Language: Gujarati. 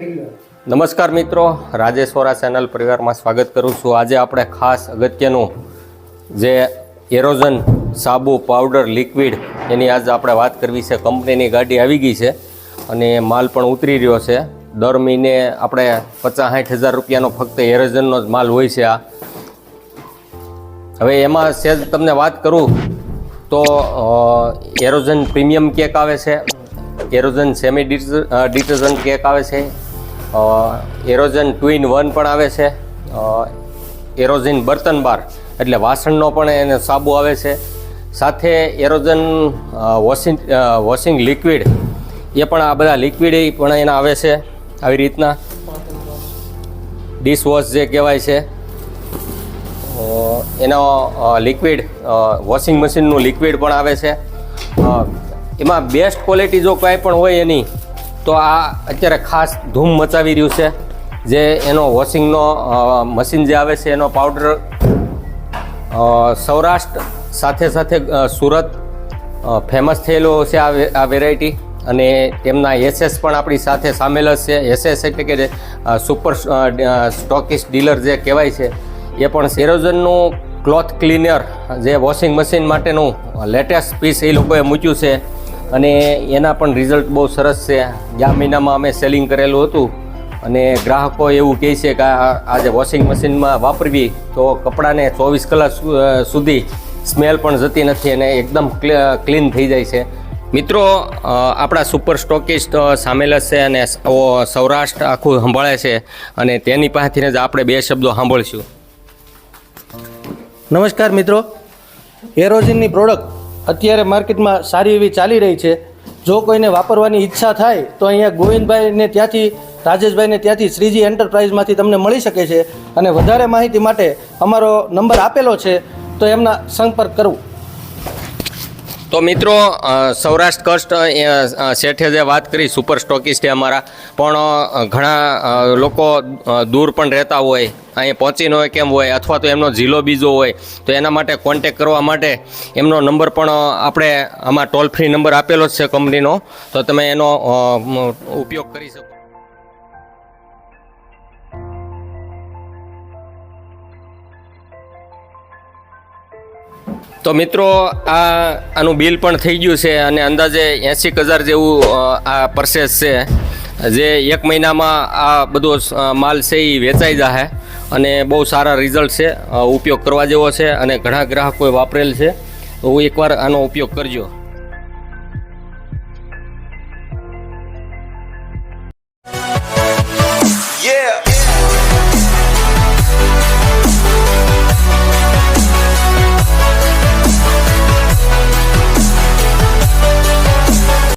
નમસ્કાર મિત્રો, રાજેશ્વરા ચેનલ પરિવારમાં સ્વાગત કરું છું। આજે આપણે ખાસ અગત્યનું જે એરોઝન સાબુ પાવડર લિક્વિડ એની આજ આપણે વાત કરવી છે। કંપનીની ગાડી આવી ગઈ છે અને માલ પણ ઉતરી રહ્યો છે। દર મહિને આપણે 50-60 હજાર રૂપિયાનો ફક્ત એરોઝનનો જ માલ હોય છે। આ હવે એમાં સેજ તમને વાત કરું તો એરોઝન પ્રીમિયમ કેક આવે છે, એરોઝન સેમી ડિટર્જન્ટ કેક આવે છે, એરોઝન 2-in-1 પણ આવે છે, એરોઝન બર્તન બાર એટલે વાસણનો પણ એને સાબુ આવે છે, સાથે એરોઝન વોશિંગ લિક્વિડ એ પણ આ બધા લિક્વિડ પણ એના આવે છે। આવી રીતના ડિશવોશ જે કહેવાય છે એનો લિક્વિડ વોશિંગ મશીનનું લિક્વિડ પણ આવે છે। એમાં બેસ્ટ ક્વોલિટી જો કાંઈ પણ હોય એની તો આ અત્યારે ખાસ ધૂમ મચાવી રહ્યું છે। જે એનો વોશિંગનો મશીન જે આવે છે એનો પાવડર સૌરાષ્ટ્ર સાથે સાથે સુરત ફેમસ થયેલો છે આ વેરાયટી, અને તેમના એસએસ પણ આપણી સાથે સામેલ જ છે। એસએસ એટલે કે સુપર સ્ટોકિસ્ટ ડીલર જે કહેવાય છે એ પણ એરોઝનનું ક્લોથ ક્લીનર જે વોશિંગ મશીન માટેનું લેટેસ્ટ પીસ એ લોકોએ મૂક્યું છે અને એના પણ રિઝલ્ટ બહુ સરસ છે। ગયા મહિનામાં અમે સેલિંગ કરેલું હતું અને ગ્રાહકો એવું કહે છે કે આ જે વોશિંગ મશીનમાં વાપરવી તો કપડાને 24 કલાક સુધી સ્મેલ પણ જતી નથી અને એકદમ ક્લીન થઈ જાય છે। મિત્રો આપણા સુપર સ્ટોકિસ્ટ સામેલ છે અને સૌરાષ્ટ્ર આખું સંભાળે છે અને તેની પાસેથી જ આપણે 2 શબ્દો સાંભળીશું। નમસ્કાર મિત્રો, એરોઝનની પ્રોડક્ટ અત્યારે માર્કેટમાં સારી એવી ચાલી રહી છે। જો કોઈને વાપરવાની ઈચ્છા થાય તો અહીંયા ગોવિંદભાઈને ત્યાંથી રાજેશભાઈને ત્યાંથી શ્રીજી એન્ટરપ્રાઇઝમાંથી તમને મળી શકે છે અને વધારે માહિતી માટે અમારો નંબર આપેલો છે તો એમના સંપર્ક કરવું। તો મિત્રો સૌરાષ્ટ્ર કસ્ટ શેઠે જે વાત કરી સુપર સ્ટોકિસ્ટ અમારા પણ ઘણા લોકો દૂર પણ રહેતા હોય, અહીં પહોંચી ન હોય કેમ હોય, અથવા તો એમનો જિલ્લો બીજો હોય તો એના માટે કોન્ટેક કરવા માટે એમનો નંબર પણ આપણે આમાં ટોલ ફ્રી નંબર આપેલો જ છે કંપનીનો, તો તમે એનો ઉપયોગ કરી શકો। તો મિત્રો આનું બિલ પણ થઈ ગયું છે અને અંદાજે 80,000 જેવું આ પરચેસ છે, જે 1 મહિનામાં આ બધો માલ છે એ વેચાઈ જશે અને બહુ સારા રિઝલ્ટ છે, ઉપયોગ કરવા જેવો છે અને ઘણા ગ્રાહકોએ વાપરેલ છે, તો એકવાર આનો ઉપયોગ કરજો।